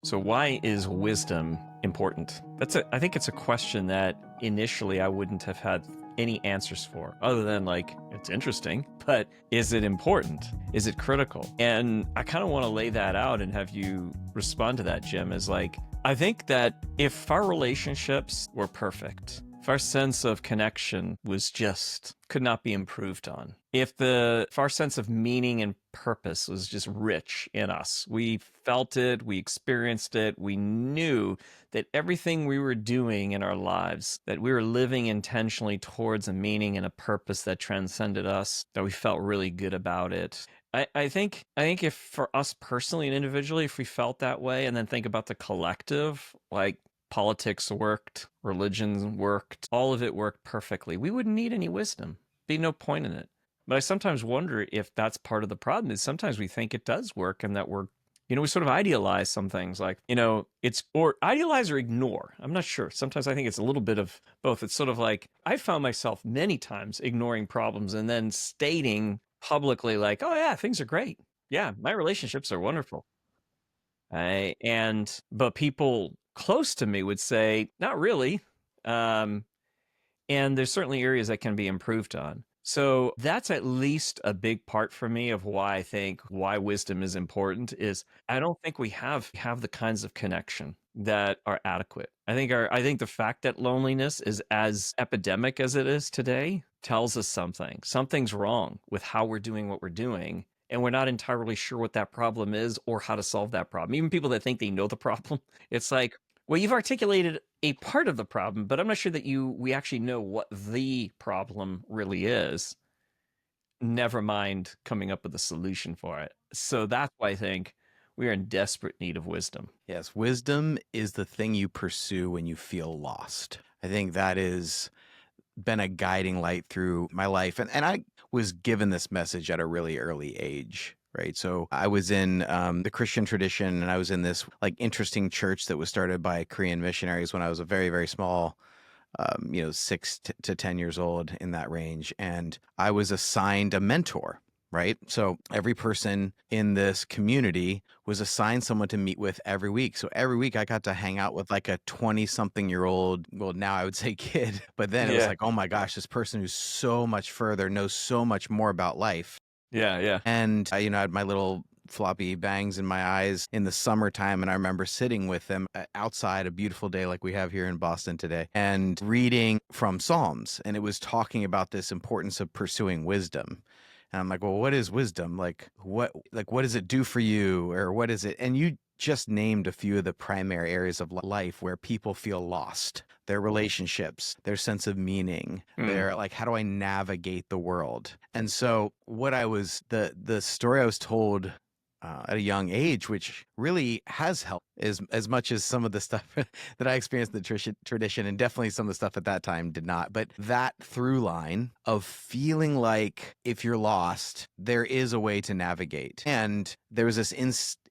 So why is wisdom important? I think it's a question that initially I wouldn't have had any answers for other than like, it's interesting, but is it important? Is it critical? And I kind of want to lay that out and have you respond to that, Jim, is like, I think that if our relationships were perfect, if our sense of connection was just could not be improved on, if our sense of meaning and purpose was just rich in us, we felt it, we experienced it, we knew that everything we were doing in our lives, that we were living intentionally towards a meaning and a purpose that transcended us, that we felt really good about it. I think if for us personally and individually, if we felt that way, and then think about the collective, like politics worked, religion worked, all of it worked perfectly, we wouldn't need any wisdom. Be no point in it. But I sometimes wonder if that's part of the problem, is sometimes we think it does work and that we sort of idealize some things like, or idealize or ignore. I'm not sure. Sometimes I think it's a little bit of both. It's sort of like I found myself many times ignoring problems and then stating publicly like, oh yeah, things are great. Yeah, my relationships are wonderful. But people close to me would say, not really. And there's certainly areas that can be improved on. So that's at least a big part for me of why I think why wisdom is important is I don't think we have the kinds of connection that are adequate. I think the fact that loneliness is as epidemic as it is today tells us something. Something's wrong with how we're doing what we're doing. And we're not entirely sure what that problem is or how to solve that problem. Even people that think they know the problem, it's like, well, you've articulated a part of the problem, but I'm not sure that we actually know what the problem really is. Never mind coming up with a solution for it. So that's why I think we are in desperate need of wisdom. Yes, wisdom is the thing you pursue when you feel lost. I think that has been a guiding light through my life. And I was given this message at a really early age. Right. So I was in the Christian tradition, and I was in this like interesting church that was started by Korean missionaries when I was a very, very small, 6 to 10 years old, in that range. And I was assigned a mentor. Right. So every person in this community was assigned someone to meet with every week. So every week I got to hang out with like a 20-something-year-old, well, now I would say kid, but then it was like, oh my gosh, this person who's so much further, knows so much more about life. Yeah. And, I had my little floppy bangs in my eyes in the summertime. And I remember sitting with them outside a beautiful day like we have here in Boston today and reading from Psalms. And it was talking about this importance of pursuing wisdom. And I'm like, well, what is wisdom? Like, what does it do for you? Or what is it? And you just named a few of the primary areas of life where people feel lost, their relationships, their sense of meaning, their like, how do I navigate the world? And so the story I was told at a young age, which really has helped as much as some of the stuff that I experienced in the tradition, and definitely some of the stuff at that time did not. But that through line of feeling like if you're lost, there is a way to navigate. And there was this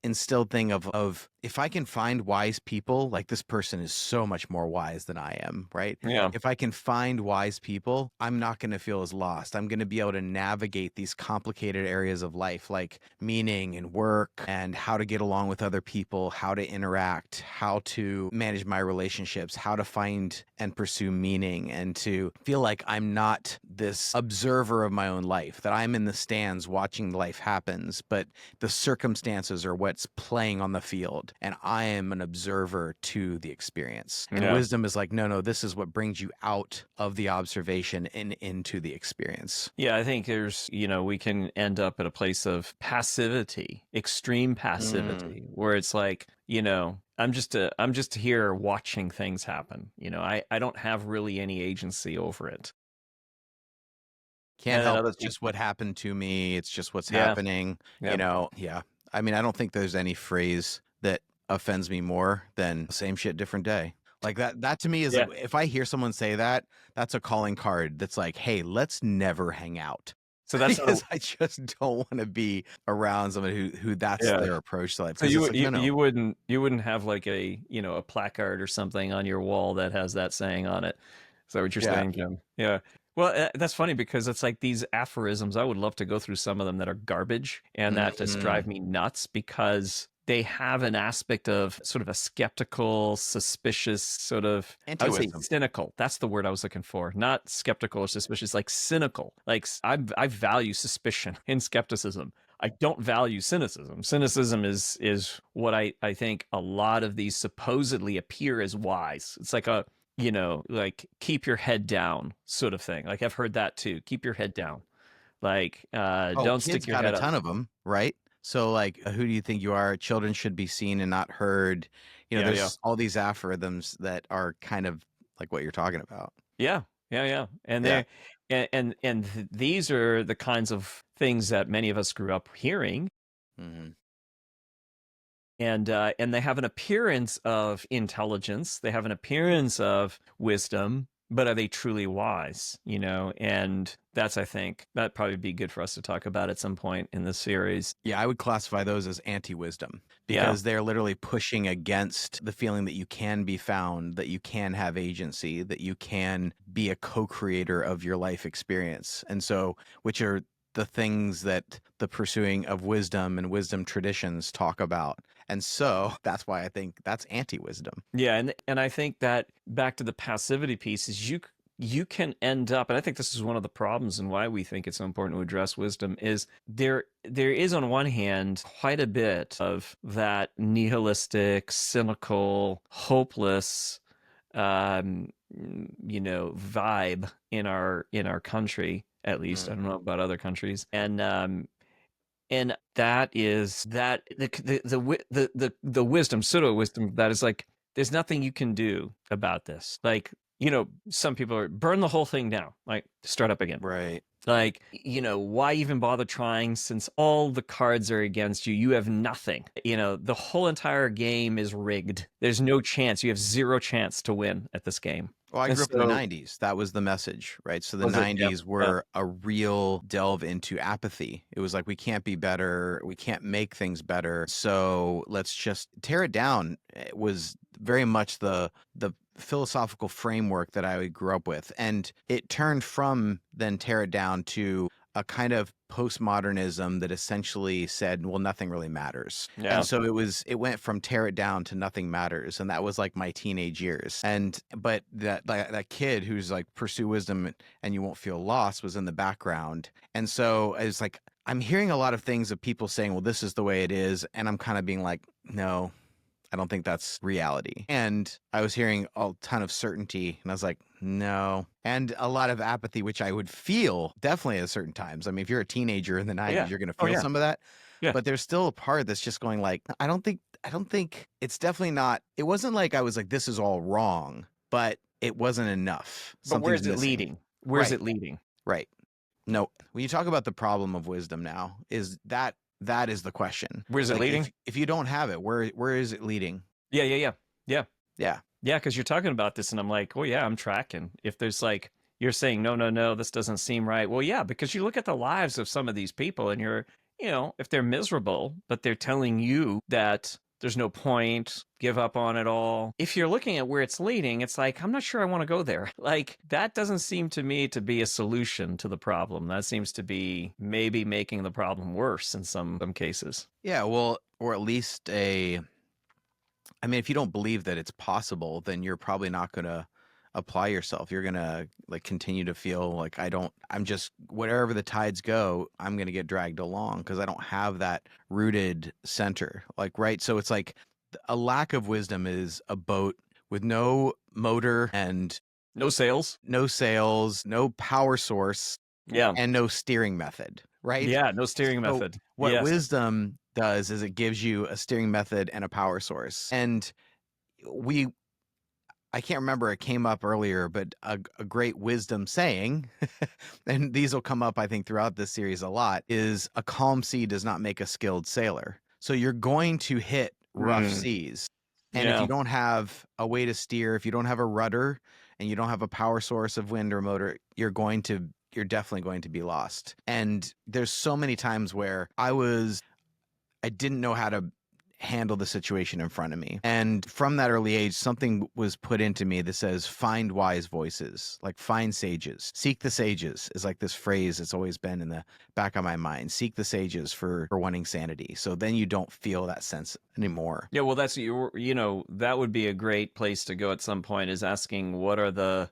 instilled thing of if I can find wise people, like this person is so much more wise than I am, right? Yeah. If I can find wise people, I'm not going to feel as lost. I'm going to be able to navigate these complicated areas of life, like meaning and work and how to get along with other people, how to interact, how to manage my relationships, how to find and pursue meaning, and to feel like I'm not this observer of my own life, that I'm in the stands watching life happens, but the circumstances are what's playing on the field. And I am an observer to the experience. And wisdom is like, no, this is what brings you out of the observation and into the experience. Yeah, I think we can end up at a place of passivity, extreme passivity, where it's like, I'm just here watching things happen. I don't have really any agency over it. Can't help. It's just what happened to me. It's just what's happening. Yeah. I mean, I don't think there's any phrase that offends me more than same shit, different day. Like that to me is like, if I hear someone say that, that's a calling card. That's like, hey, let's never hang out. So that's because I just don't want to be around somebody who that's their approach to life. So you wouldn't have like a placard or something on your wall that has that saying on it. Is that what you're saying, Jim? Yeah. Well, that's funny because it's like these aphorisms. I would love to go through some of them that are garbage and that just drive me nuts because they have an aspect of sort of a skeptical, suspicious, sort of, I would say Anti-wisdom. cynical. That's the word I was looking for. Not skeptical or suspicious, like cynical. Like I value suspicion and skepticism. I don't value cynicism. Cynicism is what I think a lot of these supposedly appear as wise. It's like a, like keep your head down sort of thing. Like I've heard that too. Keep your head down. Like Oh, don't kids stick your got a head up. ton of them, right? So, like, who do you think you are? Children should be seen and not heard. Yeah, yeah. There's all these aphorisms that are kind of like what you're talking about. Yeah, yeah, yeah. And Yeah. they these are the kinds of things that many of us grew up hearing, Hmm. and they have an appearance of intelligence, they have an appearance of wisdom, but are they truly wise? And that's, I think that'd probably be good for us to talk about at some point in this series. Yeah, I would classify those as anti-wisdom Yeah, because they're literally pushing against the feeling that you can be found, that you can have agency, that you can be a co-creator of your life experience. And so, which are the things that the pursuing of wisdom and wisdom traditions talk about. And so that's why I think that's anti-wisdom. yeah, and I think that back to the passivity piece is you can end up, and I think this is one of the problems and why we think it's so important to address wisdom is there is on one hand quite a bit of that nihilistic, cynical, hopeless vibe in our country, at least. I don't know about other countries. And that is that the wisdom, pseudo wisdom, that is like there's nothing you can do about this. Like, some people are burn the whole thing down, like start up again. Right. Like, why even bother trying since all the cards are against you? You have nothing. The whole entire game is rigged. There's no chance. You have zero chance to win at this game. Well, I And grew up in the so, 90s. That was the message, right? So the was it? Yeah, 90s yeah, were a real delve into apathy. It was like, we can't be better. We can't make things better. So let's just tear it down. It was very much the philosophical framework that I grew up with. And it turned from then tear it down to a kind of postmodernism that essentially said, well, nothing really matters. yeah. And so it went from tear it down to nothing matters. And that was like my teenage years. But that kid who's like pursue wisdom and you won't feel lost was in the background. And so it's like, I'm hearing a lot of things of people saying, well, this is the way it is. And I'm kind of being like, no, I don't think that's reality. And I was hearing a ton of certainty, and I was like, no. And a lot of apathy, which I would feel definitely at certain times. I mean, if you're a teenager in the 90s, Yeah. you're going to Oh, feel yeah. some of that. Yeah. But there's still a part that's just going like, I don't think it's definitely not. It wasn't like I was like, this is all wrong, but it wasn't enough. But where Something's is it missing. leading? Where's Right. it leading? Right. No, when you talk about the problem of wisdom now, is that is the question. Where's it Like, leading? if you don't have it, where is it leading? Yeah, yeah, yeah. Yeah. Yeah. Yeah, because you're talking about this, and I'm like, oh yeah, I'm tracking. If there's like you're saying, no, no, no, this doesn't seem right. Well, yeah, because you look at the lives of some of these people, and you're, if they're miserable, but they're telling you that there's no point, give up on it all. If you're looking at where it's leading, it's like, I'm not sure I want to go there. Like, that doesn't seem to me to be a solution to the problem. That seems to be maybe making the problem worse in some cases. Yeah, well, or at least I mean, if you don't believe that it's possible, then you're probably not going to apply yourself. You're going to like continue to feel like I'm just wherever the tides go, I'm going to get dragged along because I don't have that rooted center. Like, right. So it's like a lack of wisdom is a boat with no motor and No sales. no sails, no power source, Yeah. and no steering method. Right. Yeah. No steering So method. what Yes. wisdom does is it gives you a steering method and a power source. And I can't remember, it came up earlier, but a great wisdom saying, and these will come up, I think, throughout this series a lot, is a calm sea does not make a skilled sailor. So you're going to hit rough seas. And if Yeah. you don't have a way to steer, if you don't have a rudder and you don't have a power source of wind or motor, you're definitely going to be lost. And there's so many times where I didn't know how to handle the situation in front of me. And from that early age, something was put into me that says, find wise voices, like find sages. Seek the sages is like this phrase that's always been in the back of my mind. Seek the sages for wanting sanity. So then you don't feel that sense anymore. Yeah, well, that's that would be a great place to go at some point, is asking what are the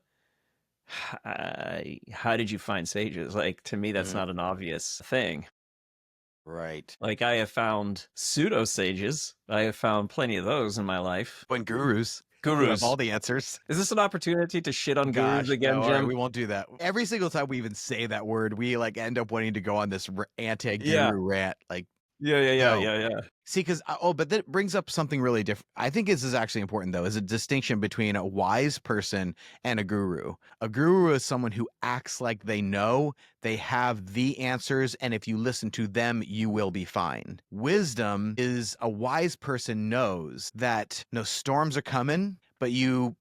how did you find sages? Like, to me, that's not an obvious thing. Right. Like, I have found pseudo sages. I have found plenty of those in my life. When gurus. Who have Gurus. all the answers. Is this an opportunity to shit on Gosh, gurus again, no, all right, Jim? we won't do that. Every single time we even say that word, we like end up wanting to go on this anti-guru Yeah. rant. Like, Yeah. see, because but that brings up something really different. I think this is actually important, though, is a distinction between a wise person and a guru. A guru is someone who acts like they know, they have the answers, and if you listen to them, you will be fine. Wisdom is a wise person knows that no storms are coming, but you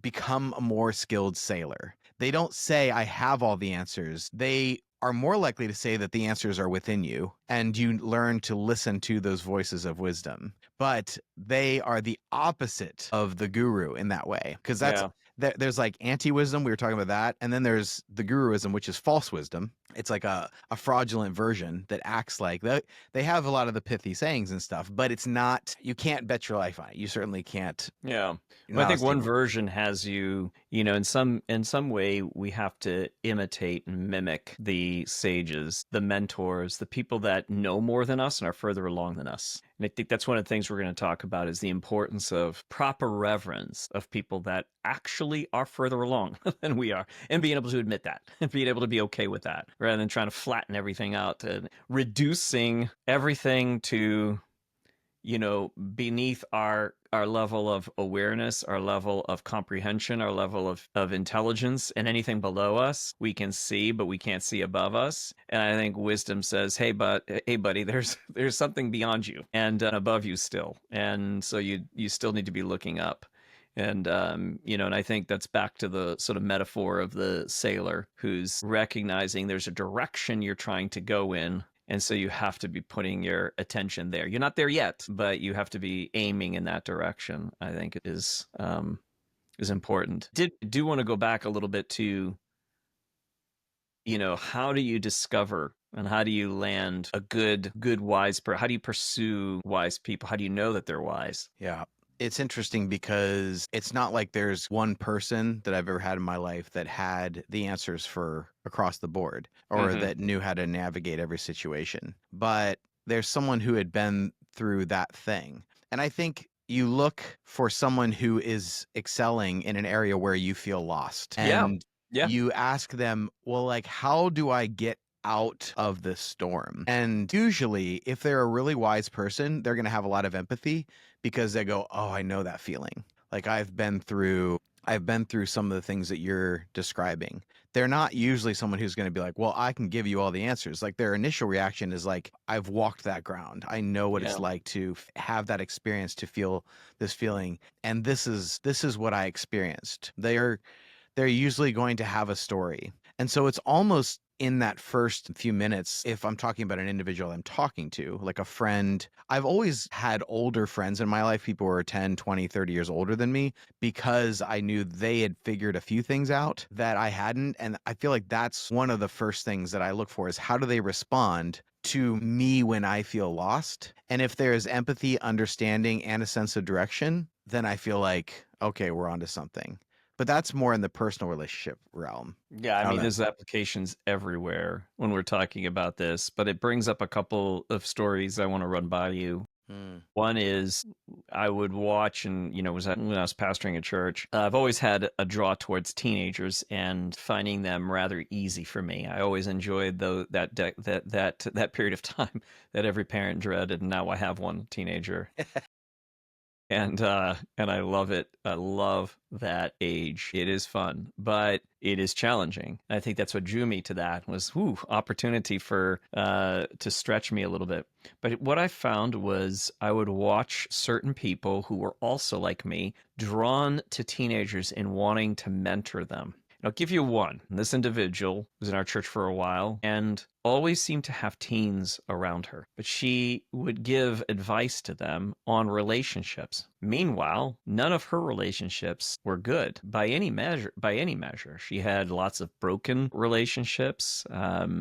become a more skilled sailor. They don't say, I have all the answers. They are more likely to say that the answers are within you, and you learn to listen to those voices of wisdom. But they are the opposite of the guru in that way, because there's like anti-wisdom, we were talking about that, and then there's the guruism, which is false wisdom. It's like a fraudulent version that acts like that. They have a lot of the pithy sayings and stuff, but it's not, you can't bet your life on it. You certainly can't. Yeah. Well, I think one version has you, in some way we have to imitate and mimic the sages, the mentors, the people that know more than us and are further along than us. And I think that's one of the things we're going to talk about, is the importance of proper reverence of people that actually are further along than we are, and being able to admit that and being able to be okay with that, rather than trying to flatten everything out and reducing everything to, beneath our level of awareness, our level of comprehension, our level of intelligence, and anything below us we can see, but we can't see above us. And I think wisdom says, hey buddy, there's something beyond you and above you still. And so you still need to be looking up. And, and I think that's back to the sort of metaphor of the sailor who's recognizing there's a direction you're trying to go in. And so you have to be putting your attention there. You're not there yet, but you have to be aiming in that direction. I think it is important. Do want to go back a little bit to, how do you discover and how do you land a good wise person? How do you pursue wise people? How do you know that they're wise? Yeah. It's interesting because it's not like there's one person that I've ever had in my life that had the answers for across the board, or that knew how to navigate every situation. But there's someone who had been through that thing. And I think you look for someone who is excelling in an area where you feel lost. And you ask them, well, like, how do I get out of this storm? And usually, if they're a really wise person, they're going to have a lot of empathy, because they go, oh, I know that feeling. Like, I've been through some of the things that you're describing. They're not usually someone who's going to be like, well, I can give you all the answers. Like, their initial reaction is like, I've walked that ground. I know what it's like to have that experience, to feel this feeling. And this is what I experienced. They're usually going to have a story. And so it's almost in that first few minutes, if I'm talking about an individual I'm talking to, like a friend, I've always had older friends in my life, people who are 10, 20, 30 years older than me, because I knew they had figured a few things out that I hadn't. And I feel like that's one of the first things that I look for, is how do they respond to me when I feel lost? And if there is empathy, understanding, and a sense of direction, then I feel like, okay, we're onto something. But that's more in the personal relationship realm. Yeah, I mean, there's applications everywhere when we're talking about this, but it brings up a couple of stories I want to run by you. One is, I would watch, and when I was pastoring a church, I've always had a draw towards teenagers and finding them rather easy for me. I always enjoyed that period of time that every parent dreaded, and now I have one teenager. And I love it. I love that age. It is fun, but it is challenging. I think that's what drew me to that, was opportunity for to stretch me a little bit. But what I found was I would watch certain people who were also like me, drawn to teenagers and wanting to mentor them. I'll give you one. This individual was in our church for a while, and always seemed to have teens around her, but she would give advice to them on relationships. Meanwhile, none of her relationships were good by any measure. By any measure, she had lots of broken relationships,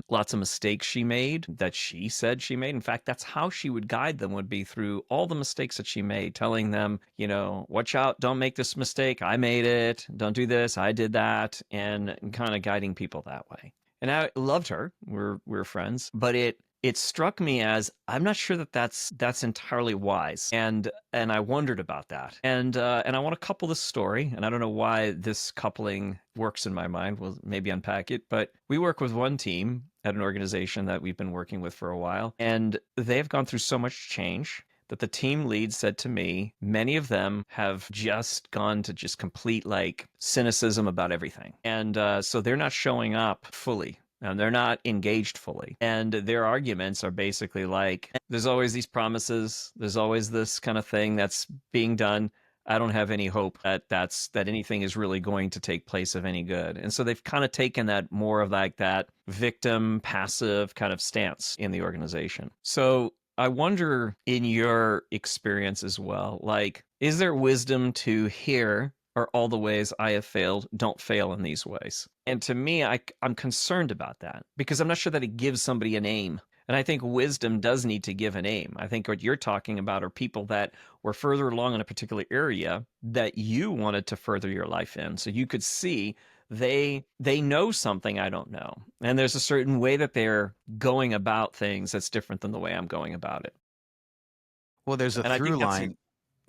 lots of mistakes she made that she said she made. In fact, that's how she would guide them, would be through all the mistakes that she made, telling them, watch out, don't make this mistake. I made it. Don't do this. I did that, and kind of guiding people that way. And I loved her. We're friends, but it struck me as I'm not sure that that's entirely wise, and I wondered about that, and I want to couple this story, and I don't know why this coupling works in my mind. We'll maybe unpack it, but we work with one team at an organization that we've been working with for a while, and they've gone through so much change that the team lead said to me, many of them have just gone to just complete like cynicism about everything. And so they're not showing up fully. And they're not engaged fully. And their arguments are basically like, there's always these promises. There's always this kind of thing that's being done. I don't have any hope that anything is really going to take place of any good. And so they've kind of taken that more of like that victim passive kind of stance in the organization. So I wonder, in your experience as well, like, is there wisdom to hear, or all the ways I have failed don't fail in these ways? And to me, I'm concerned about that, because I'm not sure that it gives somebody an aim. And I think wisdom does need to give an aim. I think what you're talking about are people that were further along in a particular area that you wanted to further your life in. So you could see they know something I don't know. And there's a certain way that they're going about things that's different than the way I'm going about it. Well, there's a And I through think that's line.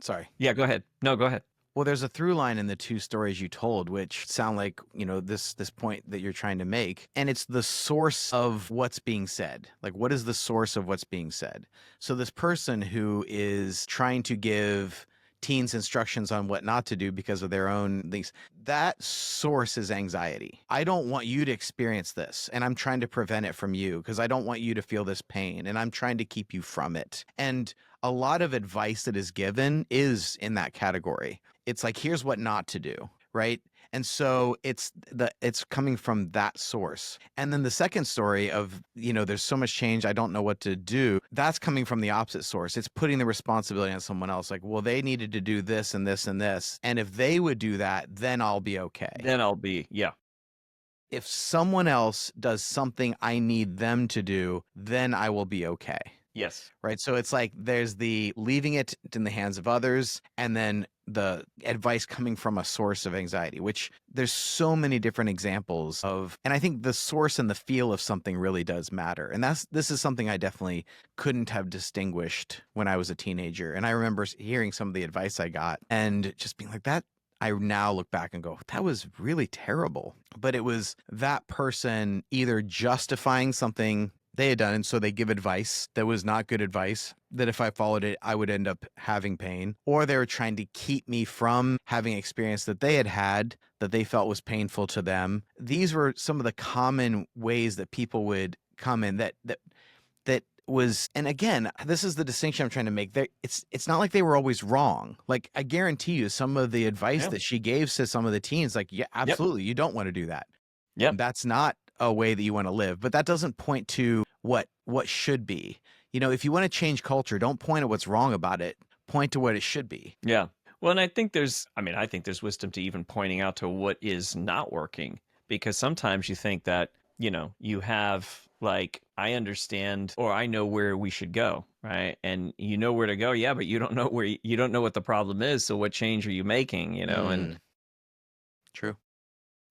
Sorry. Yeah, go ahead. No, go ahead. Well, there's a through line in the two stories you told, which sound like, this point that you're trying to make. And it's the source of what's being said. Like, what is the source of what's being said? So this person who is trying to give teens instructions on what not to do because of their own things, that source is anxiety. I don't want you to experience this, and I'm trying to prevent it from you because I don't want you to feel this pain, and I'm trying to keep you from it. And a lot of advice that is given is in that category. It's like, here's what not to do, right? And so it's coming from that source. And then the second story of, there's so much change, I don't know what to do. That's coming from the opposite source. It's putting the responsibility on someone else. Like, well, they needed to do this and this and this. And if they would do that, then I'll be okay. Yeah. If someone else does something I need them to do, then I will be okay. Yes. Right. So it's like there's the leaving it in the hands of others, and then the advice coming from a source of anxiety, which there's so many different examples of. And I think the source and the feel of something really does matter. And this is something I definitely couldn't have distinguished when I was a teenager. And I remember hearing some of the advice I got and just being like, that. I now look back and go, that was really terrible. But it was that person either justifying something they had done, and so they give advice that was not good advice, that if I followed it, I would end up having pain, or they were trying to keep me from having experience that they had that they felt was painful to them. These were some of the common ways that people would come in that was, and again, this is the distinction I'm trying to make. It's not like they were always wrong. Like, I guarantee you, some of the advice that she gave to some of the teens, like, yeah, absolutely, you don't want to do that. Yep. That's not a way that you want to live, but that doesn't point to what should be. If you want to change culture, don't point at what's wrong about it. Point to what it should be. Yeah. Well, and I think there's wisdom to even pointing out to what is not working, because sometimes you think that, you have, like, I understand, or I know where we should go, right? And you know where to go. Yeah, but you don't know what the problem is. So what change are you making, and True.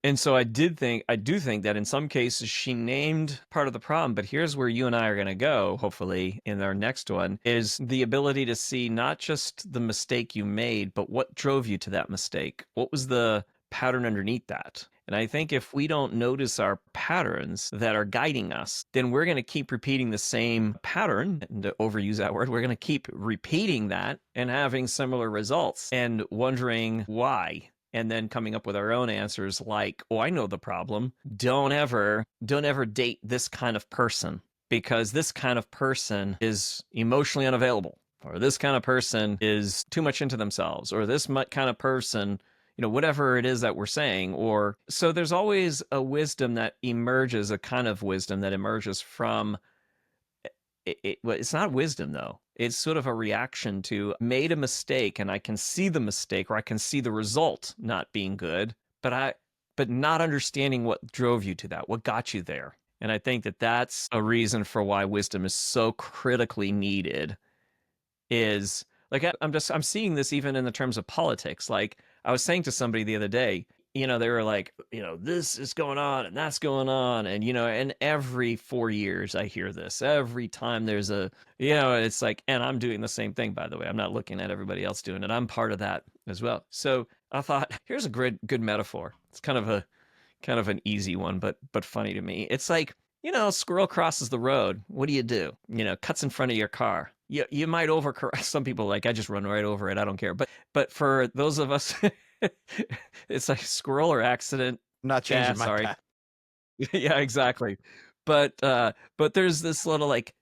And so I do think that in some cases she named part of the problem, but here's where you and I are going to go, hopefully, in our next one, is the ability to see not just the mistake you made, but what drove you to that mistake. What was the pattern underneath that? And I think if we don't notice our patterns that are guiding us, then we're going to keep repeating the same pattern. And to overuse that word, we're going to keep repeating that and having similar results and wondering why. And then coming up with our own answers like, oh, I know the problem. Don't ever date this kind of person, because this kind of person is emotionally unavailable, or this kind of person is too much into themselves, or this kind of person whatever it is that we're saying. Or so there's always a wisdom that emerges, a kind of wisdom that emerges from well, it's not wisdom though. It's sort of a reaction to made a mistake, and I can see the mistake, or I can see the result not being good, but not understanding what drove you to that, what got you there. And I think that that's a reason for why wisdom is so critically needed. Is like I'm seeing this even in the terms of politics. Like I was saying to somebody the other day, they were like, this is going on and that's going on. And every 4 years I hear this. Every time there's it's like, and I'm doing the same thing, by the way. I'm not looking at everybody else doing it. I'm part of that as well. So I thought, here's a good metaphor. It's kind of an easy one, but funny to me. It's like, squirrel crosses the road. What do? Cuts in front of your car. You might overcorrect. Some people like, I just run right over it. I don't care. But for those of us, it's like squirrel or accident. I'm not changing my sorry. path. Yeah, exactly. But there's this little like,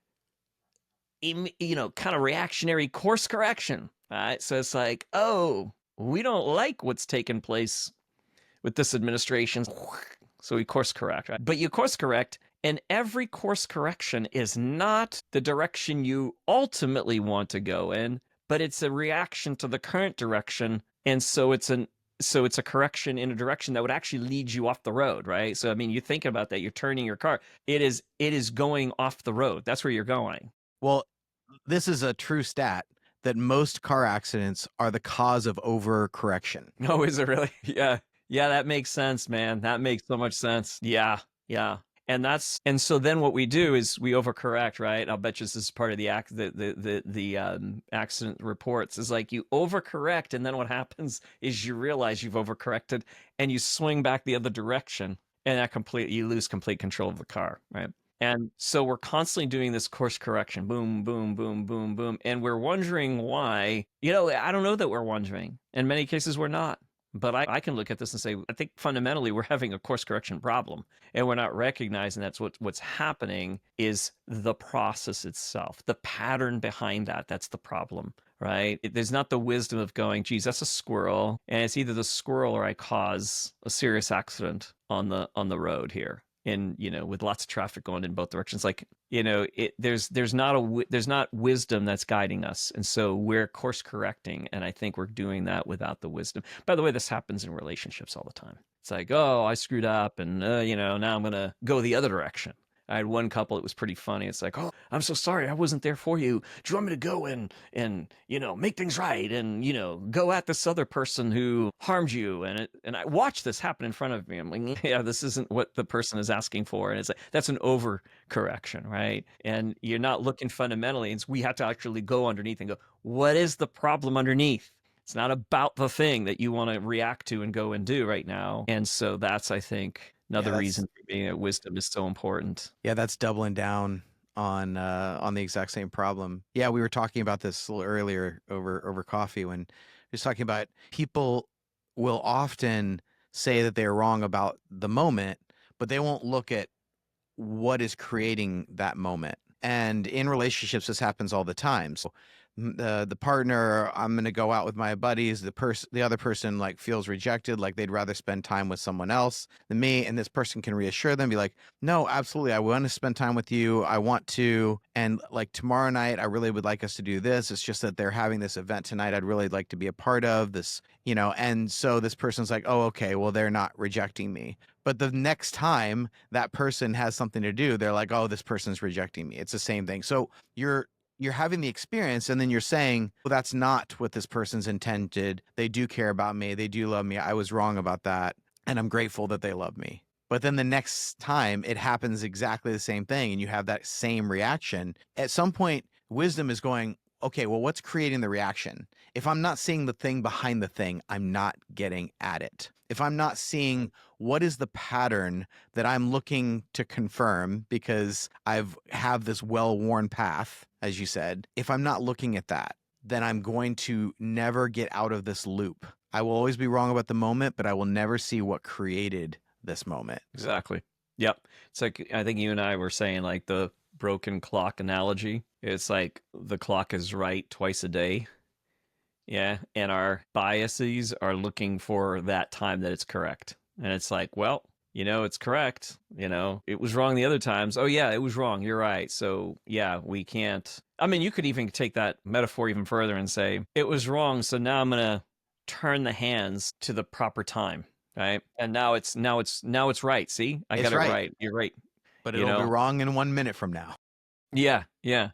kind of reactionary course correction. All right. So it's like, oh, we don't like what's taken place with this administration. So we course correct, right? But you course correct, and every course correction is not the direction you ultimately want to go in, but it's a reaction to the current direction. And so it's a correction in a direction that would actually lead you off the road, right? So I mean, you think about that, you're turning your car. It is going off the road. That's where you're going. Well, this is a true stat that most car accidents are the cause of overcorrection. No, is it really? Yeah. Yeah, that makes sense, man. That makes so much sense. Yeah. Yeah. And so then what we do is we overcorrect, right? I'll bet you this is part of the accident reports, is like you overcorrect, and then what happens is you realize you've overcorrected and you swing back the other direction, and you lose complete control of the car, right? And so we're constantly doing this course correction, boom, boom, boom, boom, boom, and we're wondering why. I don't know that we're wondering. In many cases, we're not. But I can look at this and say, I think fundamentally we're having a course correction problem, and we're not recognizing that's what's happening is the process itself, the pattern behind that. That's the problem, right? There's not the wisdom of going, geez, that's a squirrel, and it's either the squirrel or I cause a serious accident on the road here. And with lots of traffic going in both directions, like there's not wisdom that's guiding us, and so we're course correcting, and I think we're doing that without the wisdom. By the way, this happens in relationships all the time. It's like, oh, I screwed up, and now I'm gonna go the other direction. I had one couple, it was pretty funny. It's like, oh, I'm so sorry, I wasn't there for you. Do you want me to go and make things right, and go at this other person who harmed you? And I watched this happen in front of me. I'm like, yeah, this isn't what the person is asking for. And it's like, that's an overcorrection, right? And you're not looking fundamentally. And we have to actually go underneath and go, what is the problem underneath? It's not about the thing that you want to react to and go and do right now. And so that's, I think, another reason for being that wisdom is so important. Yeah, that's doubling down on the exact same problem. Yeah, we were talking about this a little earlier over coffee when we was talking about people will often say that they're wrong about the moment, but they won't look at what is creating that moment. And in relationships, this happens all the time. So the partner, I'm going to go out with my buddies. The other person like feels rejected, like they'd rather spend time with someone else than me. And this person can reassure them, be like, no, absolutely. I want to spend time with you. I want to. And like tomorrow night, I really would like us to do this. It's just that they're having this event tonight. I'd really like to be a part of this, and so this person's like, oh, okay, well, they're not rejecting me. But the next time that person has something to do, they're like, oh, this person's rejecting me. It's the same thing. So you're having the experience, and then you're saying, well, that's not what this person's intended. They do care about me. They do love me. I was wrong about that. And I'm grateful that they love me. But then the next time it happens exactly the same thing, and you have that same reaction. At some point, wisdom is going, okay, well, what's creating the reaction? If I'm not seeing the thing behind the thing, I'm not getting at it. If I'm not seeing what is the pattern that I'm looking to confirm because have this well-worn path, as you said, if I'm not looking at that, then I'm going to never get out of this loop. I will always be wrong about the moment, but I will never see what created this moment. Exactly. Yep. It's like, I think you and I were saying like the broken clock analogy. It's like the clock is right twice a day. Yeah. And our biases are looking for that time that it's correct. And it's like, well, it's correct. It was wrong the other times. Oh, yeah, it was wrong. You're right. So, yeah, we can't. I mean, you could even take that metaphor even further and say, it was wrong. So now I'm going to turn the hands to the proper time. Right. And now it's right. See, I It's got it right, right. You're right. but You it'll be know? wrong in 1 minute from now. Yeah. Yeah.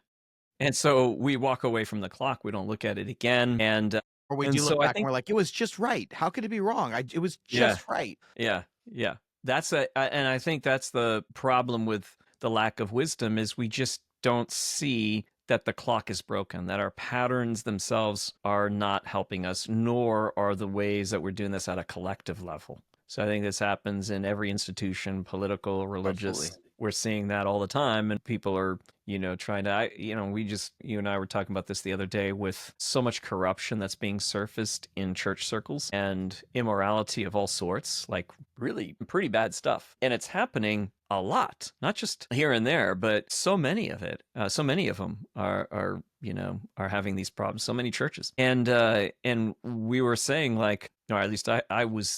And so we walk away from the clock. We don't look at it again. Or we And do look so I back and think, we're like, it was just right. How could it be wrong? It was yeah. just right. Yeah, yeah. And I think that's the problem with the lack of wisdom is we just don't see that the clock is broken, that our patterns themselves are not helping us, nor are the ways that we're doing this at a collective level. So I think this happens in every institution, political, Absolutely. religious. We're seeing that all the time, and people are, trying to, you and I were talking about this the other day with so much corruption that's being surfaced in church circles and immorality of all sorts, like really pretty bad stuff. And it's happening a lot, not just here and there, but so many of it, so many of them are having these problems. So many churches, and we were saying like, or at least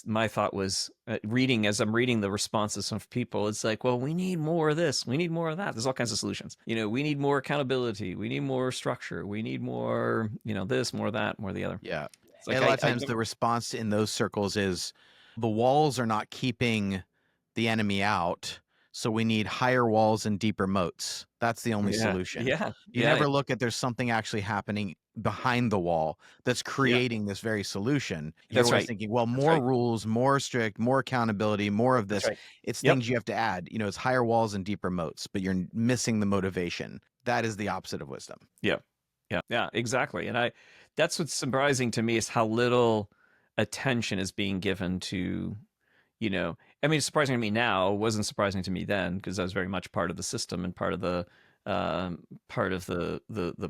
my thought was reading as I'm reading the responses of people. It's like, well, we need more of this, we need more of that. There's all kinds of solutions. We need more accountability, we need more structure, we need more, this, more of that, more of the other. Yeah. It's like And a lot of I times the response in those circles is the walls are not keeping the enemy out. So we need higher walls and deeper moats. That's the only yeah, solution. yeah, You yeah, never look at there's something actually happening behind the wall that's yeah. creating this very solution. You're That's always right. thinking, well, That's more right. rules, more strict, more accountability, more of That's this. right. It's Yep. things you have to add. It's higher walls and deeper moats, but you're missing the motivation. That is the opposite of wisdom. Yeah. Yeah. Yeah. Exactly. That's what's surprising to me is how little attention is being given to, I mean, it's surprising to me now. It wasn't surprising to me then because I was very much part of the system and part of the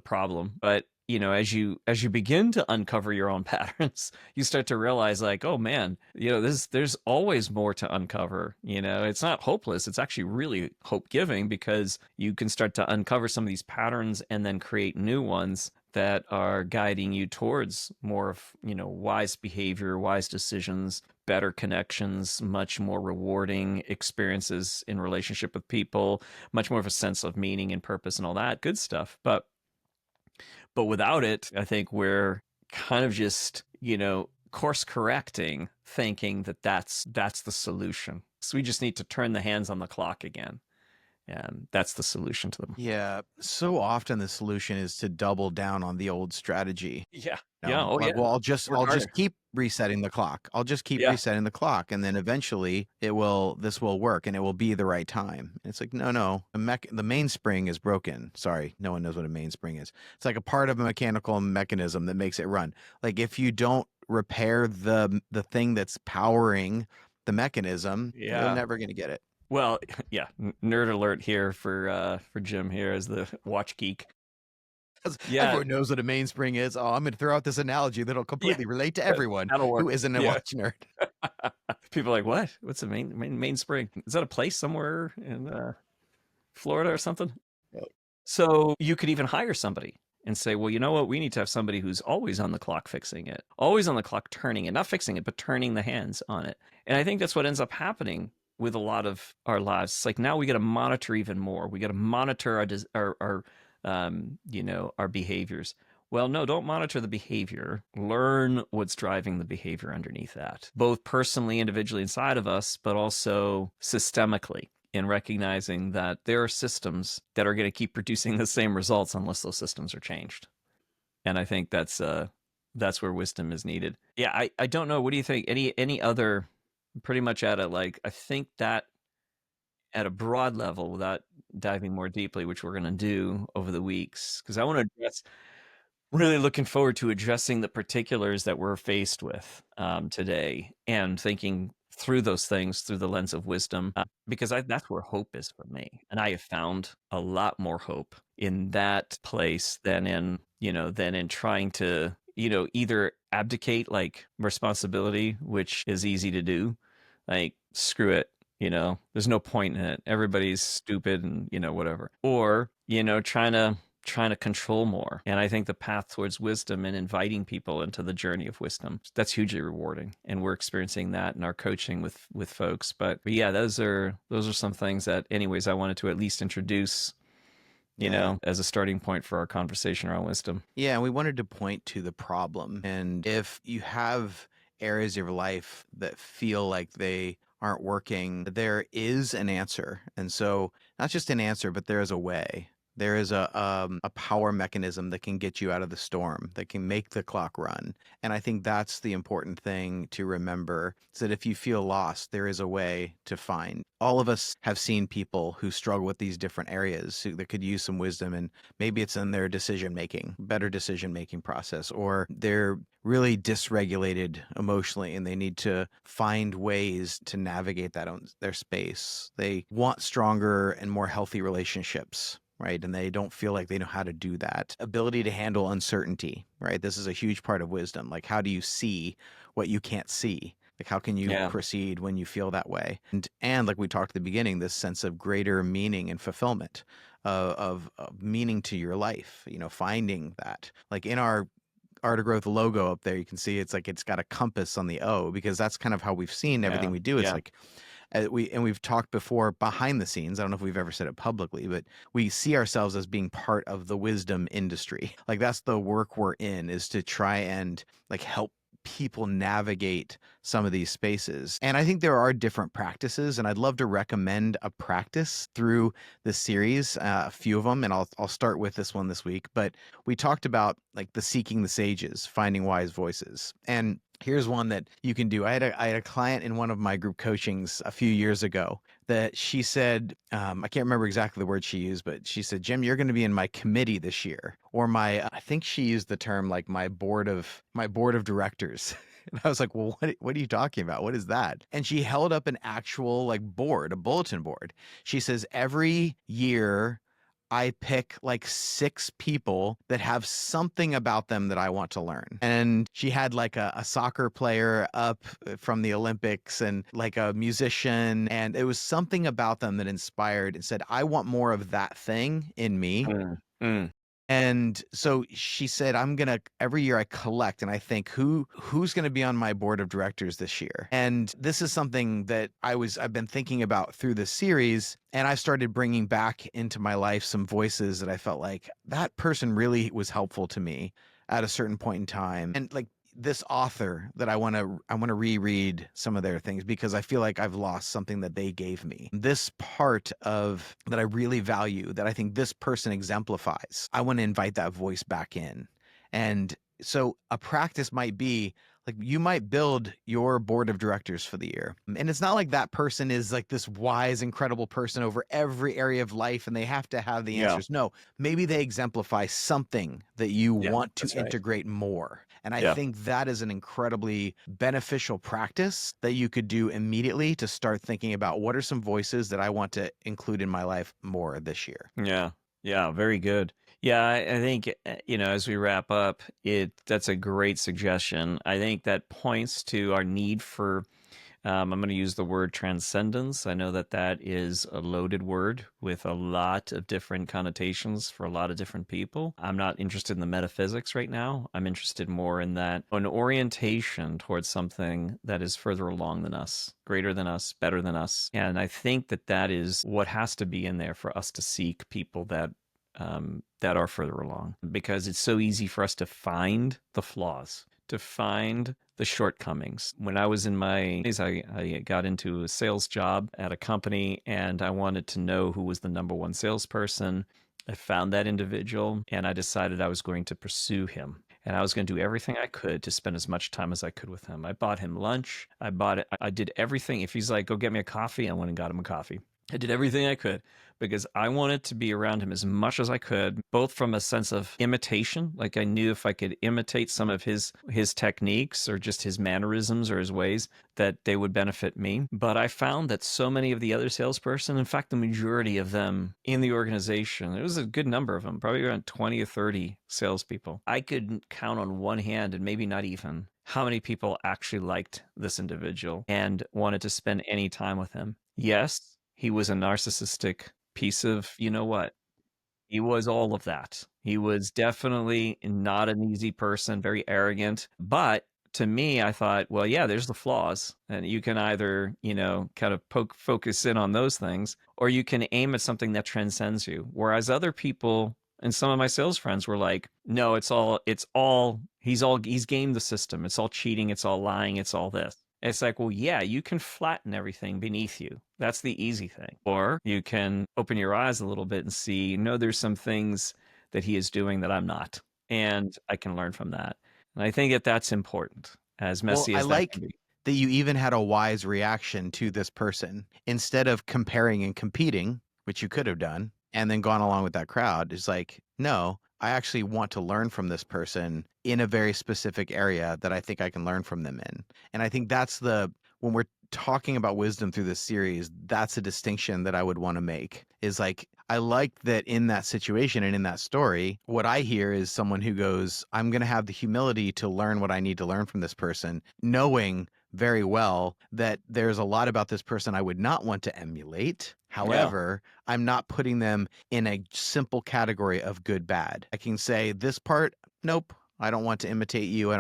problem. But as you begin to uncover your own patterns, you start to realize like, oh man, there's always more to uncover. It's not hopeless. It's actually really hope giving because you can start to uncover some of these patterns and then create new ones that are guiding you towards more of wise behavior, wise decisions, better connections, much more rewarding experiences in relationship with people, much more of a sense of meaning and purpose and all that good stuff. But without it, I think we're kind of just, course correcting, thinking that that's the solution. So we just need to turn the hands on the clock again. And that's the solution to them. Yeah, so often the solution is to double down on the old strategy. Yeah. Yeah. Oh, Like, yeah. well, I'll just Work harder. keep resetting the clock. I'll just keep Yeah. resetting the clock, and then eventually this will work, and it will be the right time. It's like, no, the mainspring is broken. Sorry, no one knows what a mainspring is. It's like a part of a mechanical mechanism that makes it run. Like if you don't repair the thing that's powering the mechanism, you're Yeah. never gonna get it. Well, yeah. Nerd alert here for Jim here as the watch geek. 'Cause Yeah. everyone knows what a mainspring is. Oh, I'm going to throw out this analogy that'll Yeah. completely relate to everyone That'll work. who isn't a Yeah. watch nerd. People are like, what? What's a mainspring? Is that a place somewhere in Florida or something? So you could even hire somebody and say, well, you know what? We need to have somebody who's always on the clock fixing it, always on the clock turning it, not fixing it, but turning the hands on it. And I think that's what ends up happening with a lot of our lives. It's like now we got to monitor even more. We got to monitor our behaviors. Well, no, don't monitor the behavior. Learn what's driving the behavior underneath that, both personally, individually inside of us, but also systemically in recognizing that there are systems that are going to keep producing the same results unless those systems are changed. And I think that's where wisdom is needed. Yeah, I don't know. What do you think? Any other pretty much at a like I think that at a broad level without diving more deeply, which we're going to do over the weeks, because I want to address really looking forward to addressing the particulars that we're faced with today and thinking through those things through the lens of wisdom, because that's where hope is for me. And I have found a lot more hope in that place than in trying to, either abdicate like responsibility, which is easy to do, like screw it. There's no point in it. Everybody's stupid and, whatever. Or, trying to trying to control more. And I think the path towards wisdom and inviting people into the journey of wisdom, that's hugely rewarding. And we're experiencing that in our coaching with folks. But yeah, those are some things that anyways I wanted to at least introduce, Yeah. as a starting point for our conversation around wisdom. Yeah, and we wanted to point to the problem. And if you have areas of your life that feel like they aren't working, there is an answer. And so, not just an answer, but there is a way. There is a power mechanism that can get you out of the storm, that can make the clock run. And I think that's the important thing to remember, is that if you feel lost, there is a way to find. All of us have seen people who struggle with these different areas that could use some wisdom, and maybe it's in their decision making, better decision making process, or they're really dysregulated emotionally and they need to find ways to navigate that on their space. They want stronger and more healthy relationships, right? And they don't feel like they know how to do that. Ability to handle uncertainty, right? This is a huge part of wisdom. Like, how do you see what you can't see? Like, how can you Yeah. proceed when you feel that way? And like we talked at the beginning, this sense of greater meaning and fulfillment of meaning to your life, finding that. Like in our Art of Growth logo up there, you can see it's like it's got a compass on the O, because that's kind of how we've seen everything Yeah. we do. It's Yeah. like we've talked before behind the scenes. I don't know if we've ever said it publicly, but we see ourselves as being part of the wisdom industry. Like that's the work we're in, is to try and like help people navigate some of these spaces. And I think there are different practices, and I'd love to recommend a practice through this series, a few of them, and I'll start with this one this week. But we talked about like the seeking the sages, finding wise voices. And here's one that you can do. I had a client in one of my group coachings a few years ago that she said, I can't remember exactly the word she used, but she said, Jim, you're going to be in my committee this year, or I think she used the term like my board of directors. And I was like, well, what are you talking about? What is that? And she held up an actual like board, a bulletin board. She says, every year I pick like 6 people that have something about them that I want to learn. And she had like a soccer player up from the Olympics and like a musician. And it was something about them that inspired and said, I want more of that thing in me. Mm, mm. And so she said, every year I collect and I think who's gonna be on my board of directors this year. And this is something that I've been thinking about through this series. And I started bringing back into my life some voices that I felt like that person really was helpful to me at a certain point in time. And like this author that I want to reread some of their things, because I feel like I've lost something that they gave me. This part of that I really value, that I think this person exemplifies, I want to invite that voice back in. And so a practice might be like, you might build your board of directors for the year. And it's not like that person is like this wise, incredible person over every area of life and they have to have the Yeah. answers. No, maybe they exemplify something that you Yeah. want to That's right. integrate more. And I Yeah. think that is an incredibly beneficial practice that you could do immediately to start thinking about, what are some voices that I want to include in my life more this year. Yeah. Yeah. Very good. Yeah. I think, as we wrap up, that's a great suggestion. I think that points to our need for, I'm going to use the word transcendence. I know that that is a loaded word with a lot of different connotations for a lot of different people. I'm not interested in the metaphysics right now. I'm interested more in that an orientation towards something that is further along than us, greater than us, better than us. And I think that that is what has to be in there for us to seek people that are further along, because it's so easy for us to find the flaws, to find the shortcomings. When I was in my days, I got into a sales job at a company and I wanted to know who was the number one salesperson. I found that individual and I decided I was going to pursue him. And I was going to do everything I could to spend as much time as I could with him. I bought him lunch. I did everything. If he's like, go get me a coffee, I went and got him a coffee. I did everything I could because I wanted to be around him as much as I could, both from a sense of imitation. Like I knew if I could imitate some of his techniques or just his mannerisms or his ways, that they would benefit me. But I found that so many of the other salesperson, in fact, the majority of them in the organization, it was a good number of them, probably around 20 or 30 salespeople. I could count on one hand, and maybe not even, how many people actually liked this individual and wanted to spend any time with him. Yes, he was a narcissistic piece of, you know what? He was all of that. He was definitely not an easy person, very arrogant. But to me, I thought, well, yeah, there's the flaws. And you can either, kind of focus in on those things, or you can aim at something that transcends you. Whereas other people and some of my sales friends were like, no, he's gamed the system. It's all cheating. It's all lying. It's all this. It's like, well, yeah, you can flatten everything beneath you. That's the easy thing. Or you can open your eyes a little bit and see, no, there's some things that he is doing that I'm not. And I can learn from that. And I think that that's important, as Well, messy I as that can like be. that you even had a wise reaction to this person instead of comparing and competing, which you could have done, and then gone along with that crowd. It's like, no, I actually want to learn from this person in a very specific area that I think I can learn from them in. And I think when we're talking about wisdom through this series, that's a distinction that I would want to make is like, I like that in that situation and in that story, what I hear is someone who goes, I'm going to have the humility to learn what I need to learn from this person, knowing very well that there's a lot about this person I would not want to emulate. Yeah. However, I'm not putting them in a simple category of good, bad. I can say this part, nope, I don't want to imitate you.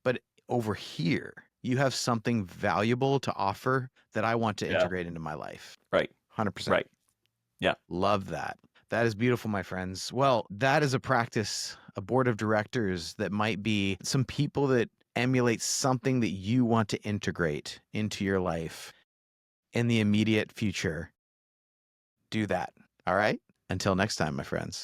But over here, you have something valuable to offer that I want to Yeah. integrate into my life. Right. 100%. Right. Yeah. Love that. That is beautiful, my friends. Well, that is a practice, a board of directors that might be some people that emulate something that you want to integrate into your life in the immediate future. Do that. All right. Until next time, my friends.